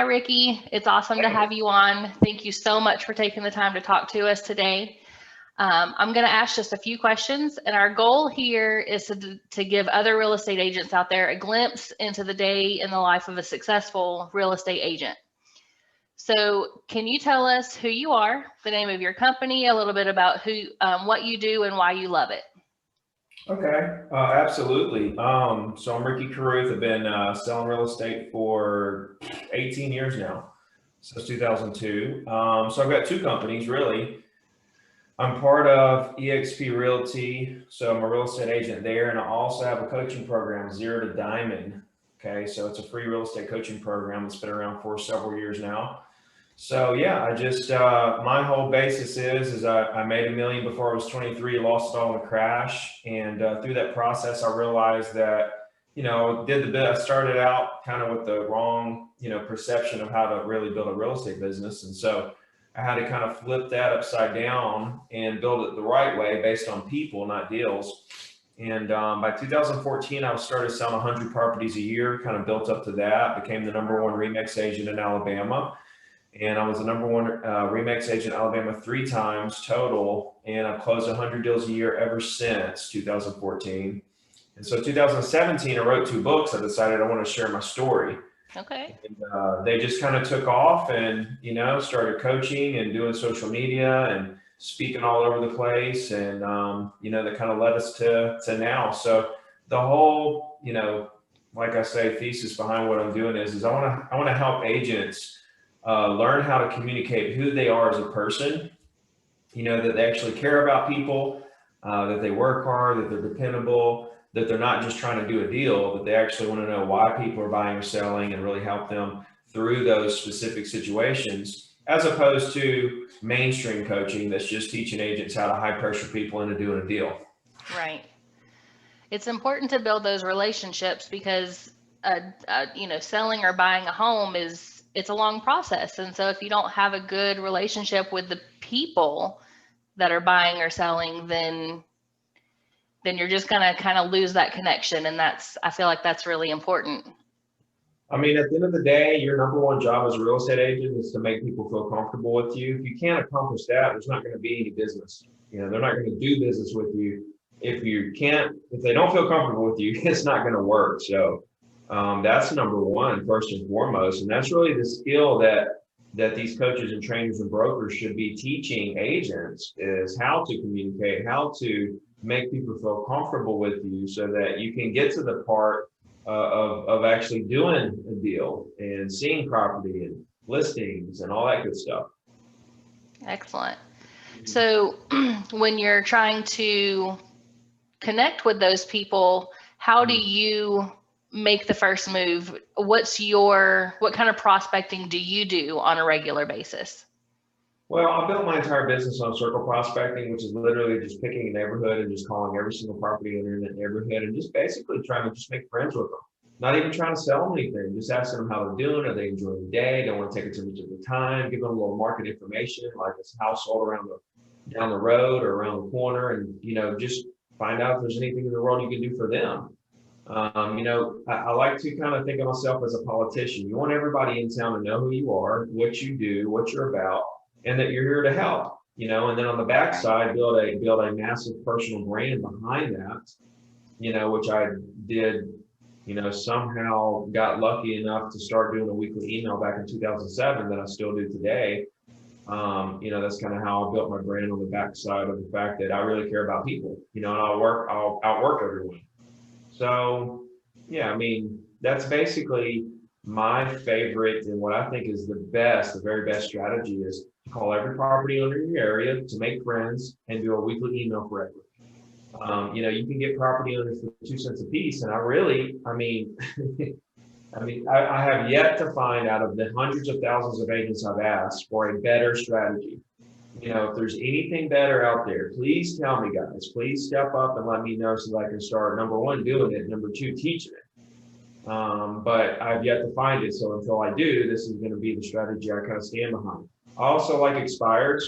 Hi, Ricky. It's awesome to have you on. Thank you so much for taking the time to talk to us today. I'm going to ask just a few questions, and our goal here is to give other real estate agents out there a glimpse into the day in the life of a successful real estate agent. So can you tell us who you are, the name of your company, a little bit about what you do and why you love it? Okay, absolutely. So I'm Ricky Carruth. I've been selling real estate for 18 years now, since 2002. So I've got two companies really. I'm part of eXp Realty, so I'm a real estate agent there, and I also have a coaching program, Zero to Diamond. Okay, so it's a free real estate coaching program that's been around for several years now. So yeah, I just my whole basis is I made $1 million before I was 23, lost it all in a crash, and through that process, I realized that I started out kind of with the wrong perception of how to really build a real estate business, and so I had to kind of flip that upside down and build it the right way based on people, not deals. And by 2014, I started selling 100 properties a year, kind of built up to that, became the #1 Remax agent in Alabama. And I was the #1 Remax agent in Alabama 3 times total. And I've closed 100 deals a year ever since 2014. And so 2017, I wrote 2 books. I decided I want to share my story. Okay. And they just kind of took off and, started coaching and doing social media and speaking all over the place. And, that kind of led us to now. So the whole, like I say, thesis behind what I'm doing is I want to help agents learn how to communicate who they are as a person, that they actually care about people, that they work hard, that they're dependable, that they're not just trying to do a deal, but they actually want to know why people are buying or selling and really help them through those specific situations, as opposed to mainstream coaching that's just teaching agents how to high pressure people into doing a deal. Right. It's important to build those relationships because, selling or buying a home it's a long process. And so if you don't have a good relationship with the people that are buying or selling, then you're just going to kind of lose that connection. And I feel like that's really important. I mean, at the end of the day, your #1 job as a real estate agent is to make people feel comfortable with you. If you can't accomplish that, there's not going to be any business. They're not going to do business with you. If they don't feel comfortable with you, it's not going to work. So that's #1, first and foremost. And that's really the skill that these coaches and trainers and brokers should be teaching agents, is how to communicate, how to make people feel comfortable with you so that you can get to the part of actually doing a deal and seeing property and listings and all that good stuff. Excellent. So when you're trying to connect with those people, how do you make the first move? What kind of prospecting do you do on a regular basis? Well, I built my entire business on circle prospecting, which is literally just picking a neighborhood and just calling every single property owner in that neighborhood and just basically trying to just make friends with them. Not even trying to sell them anything, just asking them how they're doing. Are they enjoying the day? Don't want to take it too much of the time. Give them a little market information, like this house sold down the road or around the corner, and just find out if there's anything in the world you can do for them. I like to kind of think of myself as a politician. You want everybody in town to know who you are, what you do, what you're about, and that you're here to help, and then on the backside, build a massive personal brand behind that, which I did, somehow got lucky enough to start doing a weekly email back in 2007 that I still do today. That's kind of how I built my brand on the backside of the fact that I really care about people, and I'll outwork everyone. So, yeah, I mean, that's basically my favorite, and what I think is the very best strategy is to call every property owner in your area, to make friends, and do a weekly email for everyone. You can get property owners for 2 cents a piece, and I have yet to find, out of the hundreds of thousands of agents I've asked, for a better strategy. If there's anything better out there, please tell me, guys. Please step up and let me know so that I can start, #1, doing it, #2, teaching it. But I've yet to find it. So until I do, this is going to be the strategy I kind of stand behind. I also like expireds,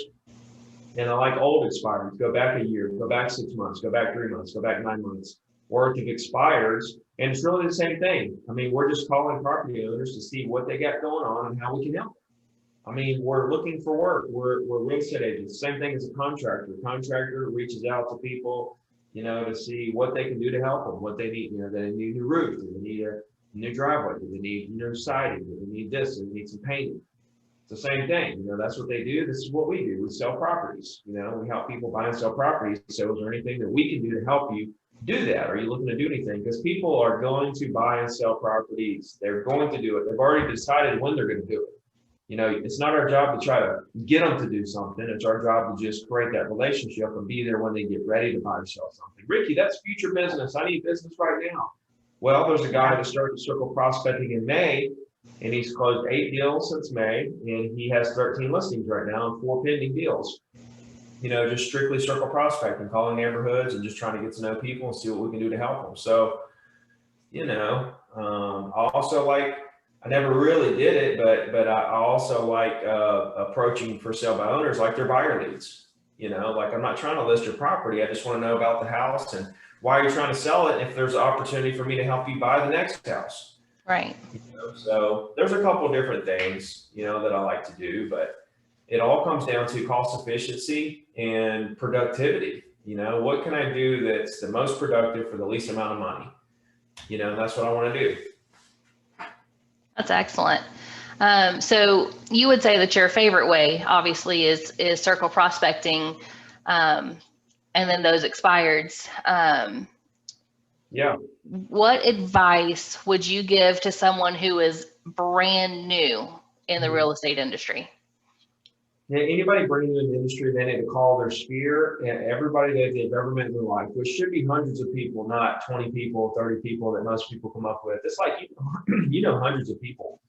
and I like old expireds. Go back a year, go back 6 months, go back 3 months, go back 9 months. worth of expireds. And it's really the same thing. I mean, we're just calling property owners to see what they got going on and how we can help. I mean, we're looking for work. We're real estate agents. Same thing as a contractor. Contractor reaches out to people, to see what they can do to help them, what they need. They need a new roof, do they need a new driveway, do they need new siding, do they need this, do they need some painting. It's the same thing. That's what they do. This is what we do. We sell properties. We help people buy and sell properties. So is there anything that we can do to help you do that? Are you looking to do anything? Because people are going to buy and sell properties. They're going to do it. They've already decided when they're going to do it. It's not our job to try to get them to do something. It's our job to just create that relationship and be there when they get ready to buy or sell something. Ricky, that's future business. I need business right now. Well, there's a guy that started circle prospecting in May, and he's closed 8 deals since May, and he has 13 listings right now and 4 pending deals. Just strictly circle prospecting, calling neighborhoods and just trying to get to know people and see what we can do to help them. So, I also I never really did it, but I also like approaching for sale by owners like they're buyer leads. I'm not trying to list your property. I just want to know about the house and why you're trying to sell it. If there's an opportunity for me to help you buy the next house. Right. So there's a couple of different things, that I like to do, but it all comes down to cost efficiency and productivity. What can I do that's the most productive for the least amount of money? And that's what I want to do. That's excellent. So you would say that your favorite way, obviously, is circle prospecting, and then those expireds. Yeah. What advice would you give to someone who is brand new in the real estate industry? Yeah, anybody brand new in the industry, they need to call their sphere and everybody that they've ever met in their life, which should be hundreds of people, not 20 people, 30 people that most people come up with. It's like, hundreds of people.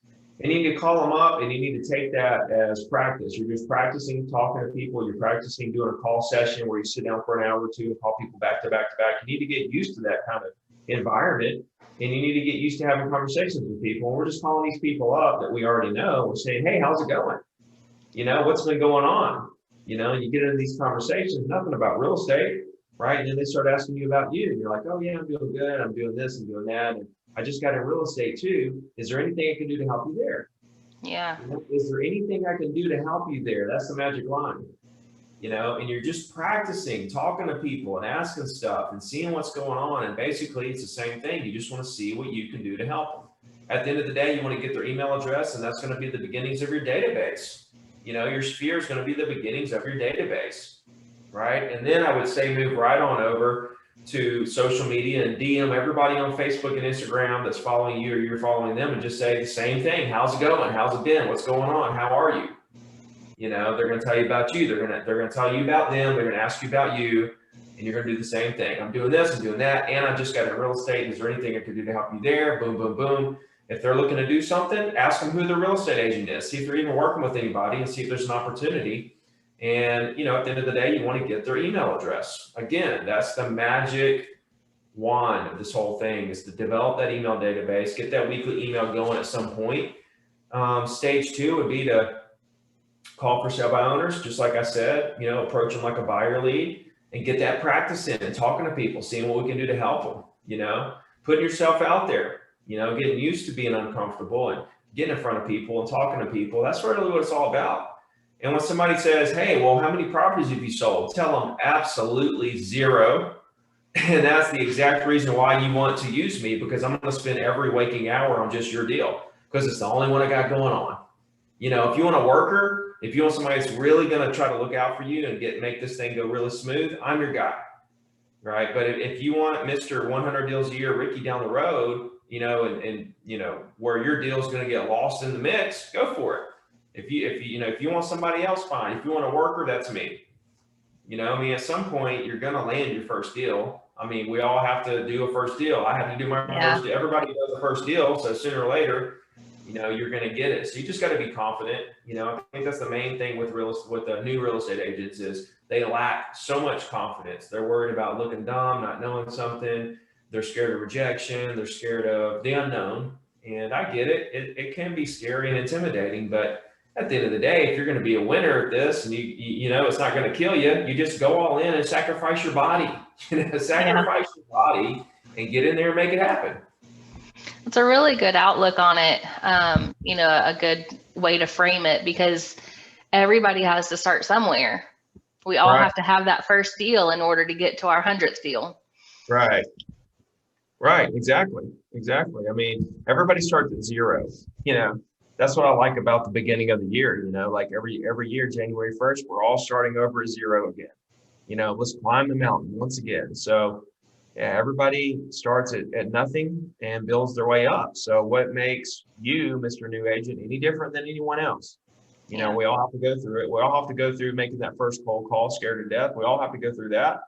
And you need to call them up and you need to take that as practice. You're just practicing talking to people. You're practicing doing a call session where you sit down for an hour or two and call people back to back to back. You need to get used to that kind of environment, and you need to get used to having conversations with people. And we're just calling these people up that we already know. We're saying, hey, how's it going? What's been going on? And you get into these conversations, nothing about real estate, right? And then they start asking you about you. And you're like, oh yeah, I'm doing good. I'm doing this and doing that. And I just got in real estate too. Is there anything I can do to help you there? Yeah. Is there anything I can do to help you there? That's the magic line. And you're just practicing, talking to people and asking stuff and seeing what's going on. And basically it's the same thing. You just want to see what you can do to help them. At the end of the day, you want to get their email address, and that's going to be the beginnings of your database. Your sphere is going to be the beginnings of your database, right? And then I would say move right on over to social media and DM everybody on Facebook and Instagram that's following you or you're following them, and just say the same thing. How's it going? How's it been? What's going on? How are you? They're going to tell you about you. They're going to tell you about them. They're going to ask you about you, and you're going to do the same thing. I'm doing this, I'm doing that, and I just got in real estate. Is there anything I can do to help you there? Boom, boom, boom. If they're looking to do something, ask them who their real estate agent is. See if they're even working with anybody, and see if there's an opportunity. And, at the end of the day, you want to get their email address. Again, that's the magic wand of this whole thing, is to develop that email database, get that weekly email going at some point. Stage 2 would be to call for sale by owners, just like I said, approach them like a buyer lead and get that practice in and talking to people, seeing what we can do to help them, putting yourself out there. Getting used to being uncomfortable and getting in front of people and talking to people. That's really what it's all about. And when somebody says, hey, well, how many properties have you sold? Tell them absolutely 0. And that's the exact reason why you want to use me, because I'm going to spend every waking hour on just your deal, because it's the only one I got going on. If you want a worker, if you want somebody that's really going to try to look out for you and make this thing go really smooth, I'm your guy. Right. But if you want Mr. 100 deals a year, Ricky down the road, and where your deal is going to get lost in the mix, go for it. If you want somebody else, fine. If you want a worker, that's me. At some point you're going to land your first deal. We all have to do a first deal. I have to do my first deal. Everybody does a first deal. So sooner or later, you're going to get it. So you just got to be confident. I think that's the main thing with the new real estate agents is they lack so much confidence. They're worried about looking dumb, not knowing something. They're scared of rejection. They're scared of the unknown. And I get it. It can be scary and intimidating, but at the end of the day, if you're going to be a winner at this and it's not going to kill you, you just go all in and sacrifice your body, sacrifice your body and get in there and make it happen. It's a really good outlook on it. You know, a good way to frame it, because everybody has to start somewhere. We all Right. have to have that first deal in order to get to our 100th deal. Right. Right. Exactly. Exactly. I mean, everybody starts at zero. You know, that's what I like about the beginning of the year. You know, like every year, January 1st, we're all starting over at zero again. You know, let's climb the mountain once again. So yeah, everybody starts at nothing and builds their way up. So what makes you, Mr. New Agent, any different than anyone else? You know, Yeah. we all have to go through it. We all have to go through making that first cold call, scared to death. We all have to go through that.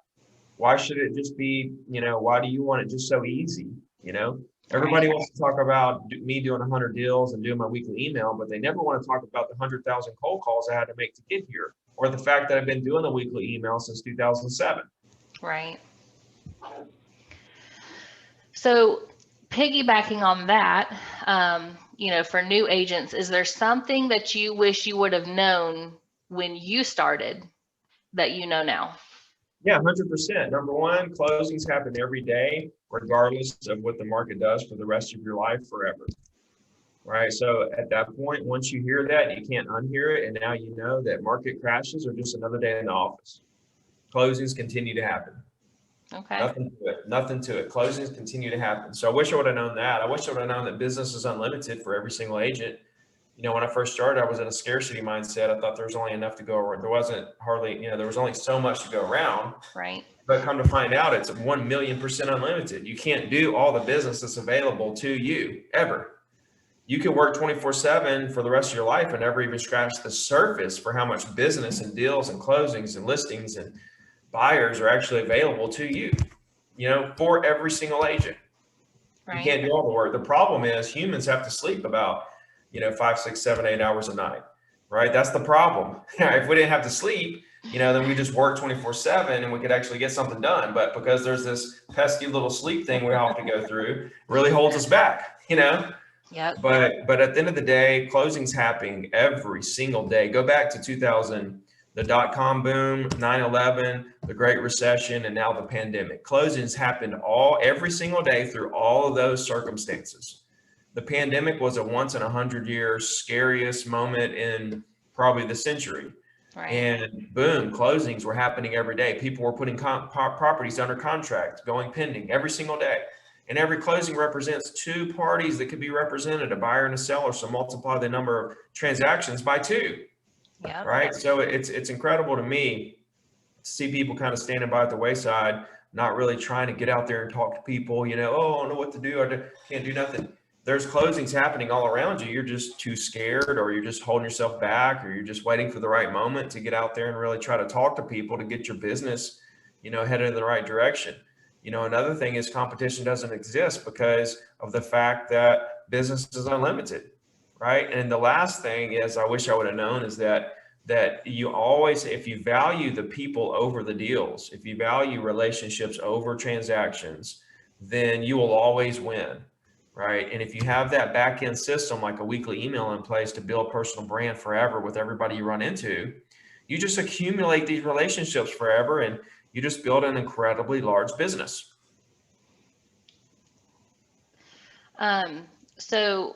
Why should it just be, you know, why do you want it just so easy? You know, everybody Right. wants to talk about me doing 100 deals and doing my weekly email, but they never want to talk about the 100,000 cold calls I had to make to get here, or the fact that I've been doing the weekly email since 2007. Right. So piggybacking on that, you know, for new agents, is there something that you wish you would have known when you started that you know now? Yeah, 100%. Number one, closings happen every day, regardless of what the market does for the rest of your life forever. Right. So at that point, once you hear that, you can't unhear it. And now you know that market crashes are just another day in the office. Closings continue to happen. Okay. Nothing to it. Nothing to it. Closings continue to happen. So I wish I would have known that. I wish I would have known that business is unlimited for every single agent. You know, when I first started, I was in a scarcity mindset. I thought there was only enough to go around. There wasn't hardly, you know, there was only so much to go around. Right. But come to find out, it's 1,000,000% unlimited. You can't do all the business that's available to you ever. You can work 24/7 for the rest of your life and never even scratch the surface for how much business and deals and closings and listings and buyers are actually available to you, you know, for every single agent. You Right. can't do all the work. The problem is humans have to sleep about, you know, 5, 6, 7, 8 hours a night, right? That's the problem. If we didn't have to sleep, you know, then we just work 24/7 and we could actually get something done. But because there's this pesky little sleep thing we have to go through, really holds us back, you know? Yep. But at the end of the day, closings happening every single day. Go back to 2000, the dot-com boom, 9/11, the Great Recession, and now the pandemic. Closings happened every single day through all of those circumstances. The pandemic was a once in 100 year scariest moment in probably the century. Right. And boom, closings were happening every day. People were putting properties under contract, going pending every single day. And every closing represents two parties that could be represented, a buyer and a seller. So multiply the number of transactions by two, Yep. right? So it's incredible to me to see people kind of standing by at the wayside, not really trying to get out there and talk to people, you know, oh, I don't know what to do. I can't do nothing. There's closings happening all around you. You're just too scared, or you're just holding yourself back, or you're just waiting for the right moment to get out there and really try to talk to people to get your business, you know, headed in the right direction. You know, another thing is competition doesn't exist because of the fact that business is unlimited, right? And the last thing is, I wish I would have known, is that you always, if you value the people over the deals, if you value relationships over transactions, then you will always win, right? And if you have that back end system like a weekly email in place to build personal brand forever with everybody you run into, you just accumulate these relationships forever, and you just build an incredibly large business. So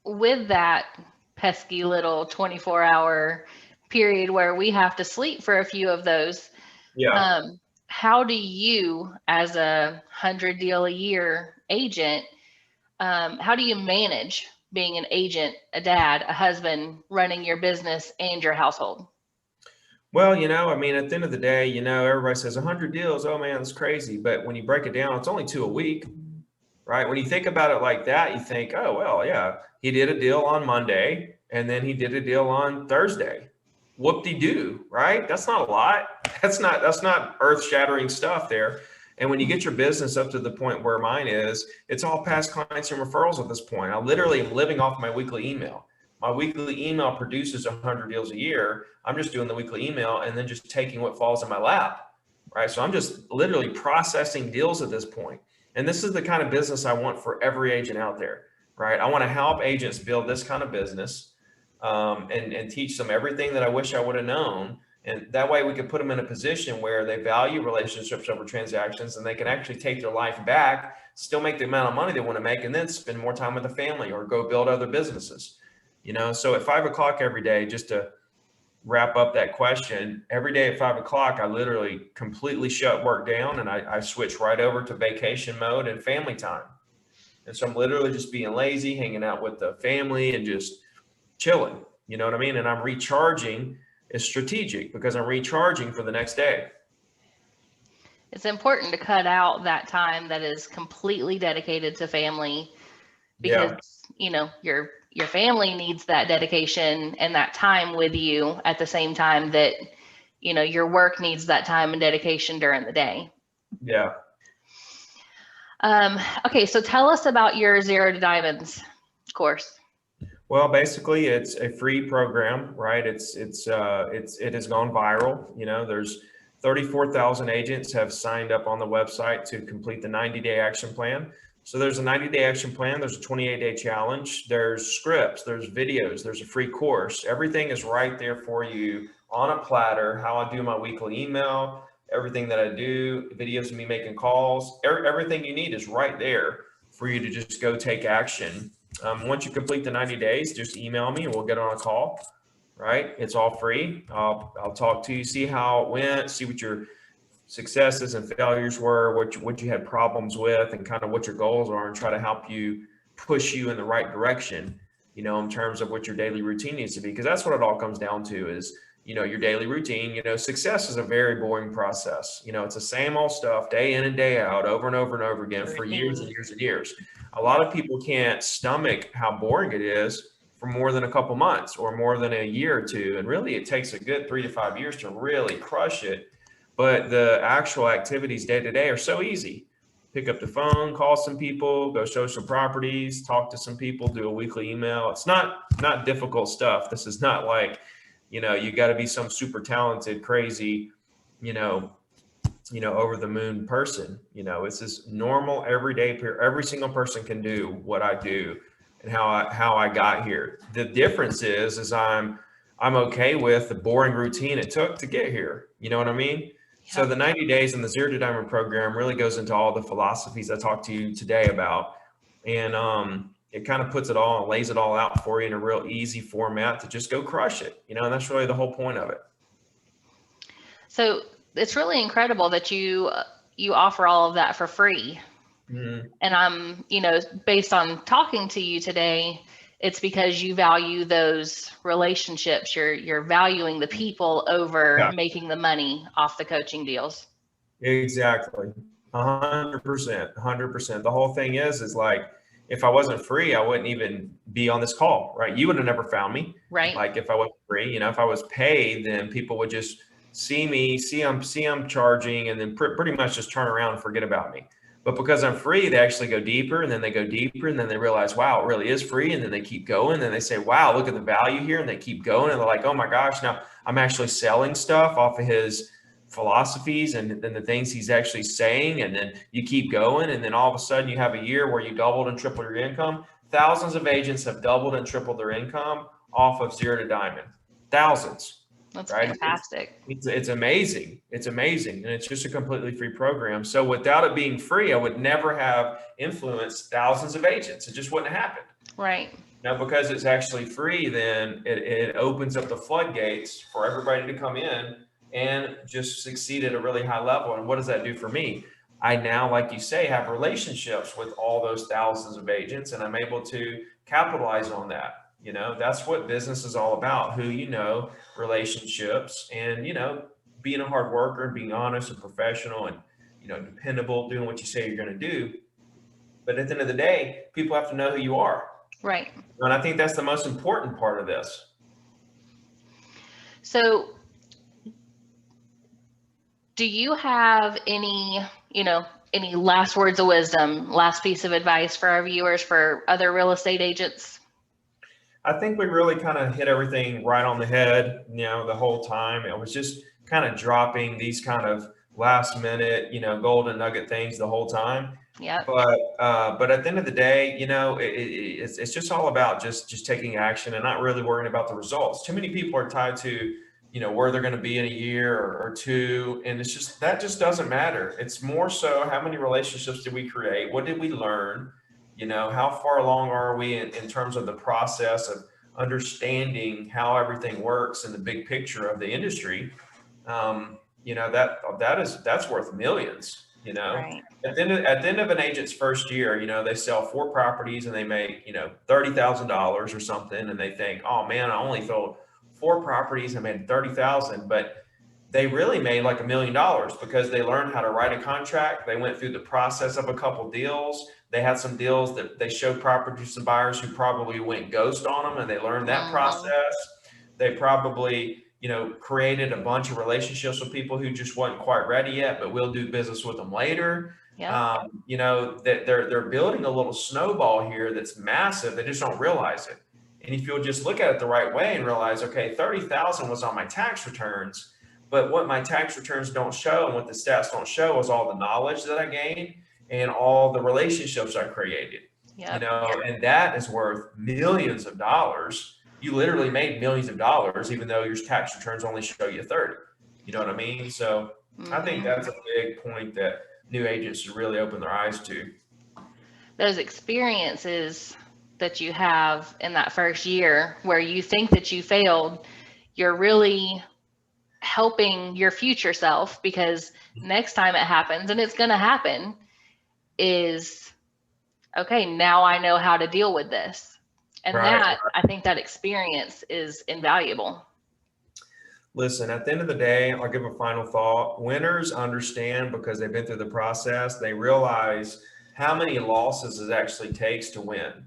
with that pesky little 24-hour period where we have to sleep for a few of those, Yeah. how do you, as a 100 deal a year agent, how do you manage being an agent, a dad, a husband, running your business and your household? Well, you know, I mean, at the end of the day, you know, everybody says 100 deals. Oh man, that's crazy. But when you break it down, it's only 2 a week, right? When you think about it like that, you think, oh, well, yeah, he did a deal on Monday and then he did a deal on Thursday. Whoop-de-doo, right? That's not a lot. That's not earth-shattering stuff there. And when you get your business up to the point where mine is, it's all past clients and referrals at this point. I literally am living off my weekly email. My weekly email produces 100 deals a year. I'm just doing the weekly email and then just taking what falls in my lap, right? So I'm just literally processing deals at this point. And this is the kind of business I want for every agent out there, right? I want to help agents build this kind of business, and teach them everything that I wish I would have known And that way we can put them in a position where they value relationships over transactions, and they can actually take their life back, still make the amount of money they want to make, and then spend more time with the family or go build other businesses. So at 5 o'clock every day, just to wrap up that question, every day at 5 o'clock, I literally completely shut work down, and I switch right over to vacation mode and family time. And so I'm literally just being lazy, hanging out with the family and just chilling. You know what I mean? And I'm recharging is strategic because I'm recharging for the next day. It's important to cut out that time that is completely dedicated to family, because your family needs that dedication and that time with you at the same time that your work needs that time and dedication during the day. Yeah. Okay, so tell us about your Zero to Diamonds course. Well, basically, it's a free program, right? It has gone viral. There's 34,000 agents have signed up on the website to complete the 90-day action plan. So there's a 90-day action plan. There's a 28-day challenge. There's scripts. There's videos. There's a free course. Everything is right there for you on a platter. How I do my weekly email, everything that I do, videos of me making calls, everything you need is right there for you to just go take action. Once you complete the 90 days, just email me and we'll get on a call, right? It's all free. I'll talk to you, see how it went, see what your successes and failures were, what you had problems with, and kind of what your goals are, and try to help you push you in the right direction, in terms of what your daily routine needs to be. Because that's what it all comes down to is, your daily routine. Success is a very boring process. It's the same old stuff day in and day out, over and over and over again for years and years and years. A lot of people can't stomach how boring it is for more than a couple months or more than a year or two. And really, it takes a good 3 to 5 years to really crush it. But the actual activities day to day are so easy. Pick up the phone, call some people, go show some properties, talk to some people, do a weekly email. It's not difficult stuff. This is not like, you got to be some super talented, crazy, over the moon person. It's this normal, everyday, every single person can do what I do and how I got here. The difference is I'm okay with the boring routine it took to get here. You know what I mean? Yeah. So the 90 days in the Zero to Diamond program really goes into all the philosophies I talked to you today about. And it kind of puts it all and lays it all out for you in a real easy format to just go crush it. And that's really the whole point of it. So it's really incredible that you offer all of that for free. Mm-hmm. And I'm, based on talking to you today, it's because you value those relationships. You're valuing the people over making the money off the coaching deals. Exactly. 100%. The whole thing is like, if I wasn't free, I wouldn't even be on this call, right? You would have never found me. Right. Like if I wasn't free, if I was paid, then people would just see me, see I'm charging, and then pretty much just turn around and forget about me. But because I'm free, they actually go deeper, and then they go deeper, and then they realize, wow, it really is free. And then they keep going, and then they say, wow, look at the value here. And they keep going, and they're like, oh my gosh, now I'm actually selling stuff off of his philosophies and the things he's actually saying. And then you keep going, and then all of a sudden you have a year where you doubled and tripled your income. Thousands of agents have doubled and tripled their income off of Zero to Diamond. Thousands. That's right? Fantastic. It's amazing. It's amazing. And it's just a completely free program. So without it being free, I would never have influenced thousands of agents. It just wouldn't have happened. Right. Now, because it's actually free, then it opens up the floodgates for everybody to come in and just succeed at a really high level. And what does that do for me? I now, like you say, have relationships with all those thousands of agents, and I'm able to capitalize on that. That's what business is all about. Who relationships, and being a hard worker, being honest and professional, and dependable, doing what you say you're going to do. But at the end of the day, people have to know who you are. Right. And I think that's the most important part of this. So do you have any last words of wisdom, last piece of advice for our viewers, for other real estate agents? I think we really kind of hit everything right on the head, the whole time. It was just kind of dropping these kind of last minute, golden nugget things the whole time. Yeah. But at the end of the day, it's just all about just taking action and not really worrying about the results. Too many people are tied to, where they're going to be in a year or two. And it's just, that just doesn't matter. It's more so, how many relationships did we create? What did we learn? How far along are we in terms of the process of understanding how everything works in the big picture of the industry? That's worth millions. Right. At the end of an agent's first year, they sell 4 properties and they make, $30,000 or something. And they think, oh man, I only sold 4 properties and made 30,000, but they really made like $1 million because they learned how to write a contract. They went through the process of a couple deals. They had some deals that they showed properties to buyers who probably went ghost on them, and they learned that process. They probably, created a bunch of relationships with people who just wasn't quite ready yet, but we'll do business with them later. Yeah. That they're building a little snowball here that's massive. They just don't realize it. And if you'll just look at it the right way and realize, okay, 30,000 was on my tax returns, but what my tax returns don't show and what the stats don't show is all the knowledge that I gained and all the relationships I created. Yep. And that is worth millions of dollars. You literally made millions of dollars, even though your tax returns only show you 30. You know what I mean? So I think that's a big point that new agents should really open their eyes to. Those experiences that you have in that first year where you think that you failed, you're really helping your future self, because next time it happens, and it's going to happen, is okay, now I know how to deal with this. And I think that experience is invaluable. Listen, at the end of the day, I'll give a final thought. Winners understand, because they've been through the process. They realize how many losses it actually takes to win.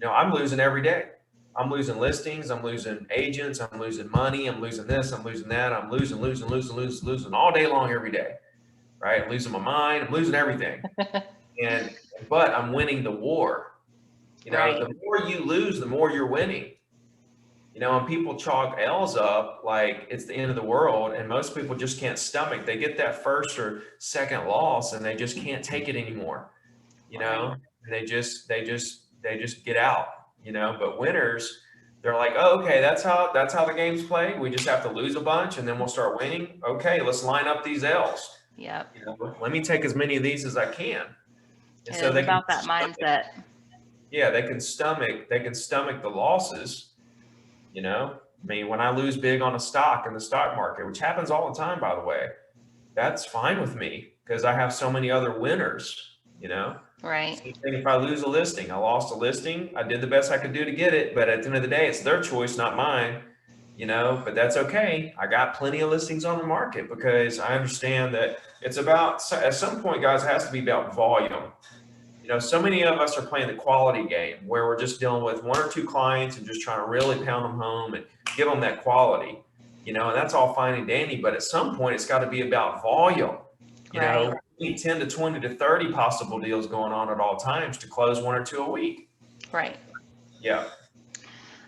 I'm losing every day. I'm losing listings. I'm losing agents. I'm losing money. I'm losing this. I'm losing that. I'm losing all day long, every day. Right? I'm losing my mind. I'm losing everything. But I'm winning the war. The more you lose, the more you're winning. And people chalk L's up like it's the end of the world, and most people just can't stomach. They get that first or second loss and they just can't take it anymore. And they just get out. But winners, they're like, oh, okay, that's how the game's played. We just have to lose a bunch and then we'll start winning. Okay, let's line up these L's. Yeah. Let me take as many of these as I can. And so they about that mindset. Yeah, they can stomach the losses. When I lose big on a stock in the stock market, which happens all the time, by the way, that's fine with me because I have so many other winners. Right. Same thing if I lose a listing. I lost a listing. I did the best I could do to get it, but at the end of the day, it's their choice, not mine. But that's okay. I got plenty of listings on the market because I understand that it's about, at some point, guys, it has to be about volume. So many of us are playing the quality game where we're just dealing with 1 or 2 clients and just trying to really pound them home and give them that quality, and that's all fine and dandy. But at some point, it's got to be about volume. We need 10 to 20 to 30 possible deals going on at all times to close 1 or 2 a week. Right. Yeah.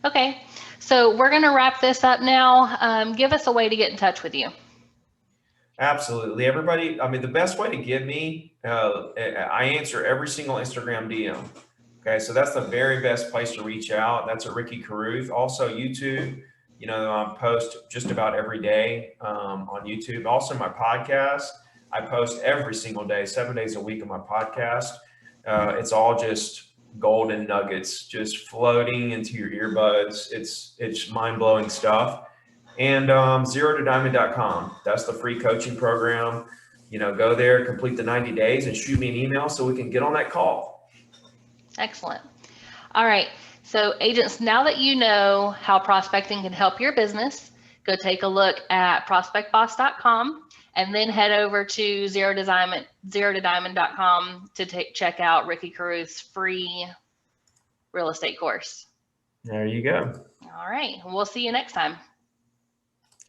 Okay. So we're going to wrap this up now. Give us a way to get in touch with you. Absolutely. Everybody, the best way to get me, I answer every single Instagram DM. Okay. So that's the very best place to reach out. That's at Ricky Carruth. Also YouTube, I post just about every day on YouTube. Also my podcast, I post every single day, 7 days a week on my podcast. It's all just golden nuggets, just floating into your earbuds. It's mind-blowing stuff. And ZeroToDiamond.com. That's the free coaching program. Go there, complete the 90 days, and shoot me an email so we can get on that call. Excellent. All right. So agents, now that you know how prospecting can help your business, go take a look at ProspectBoss.com and then head over to ZeroToDiamond.com to check out Ricky Carruth's free real estate course. There you go. All right. We'll see you next time.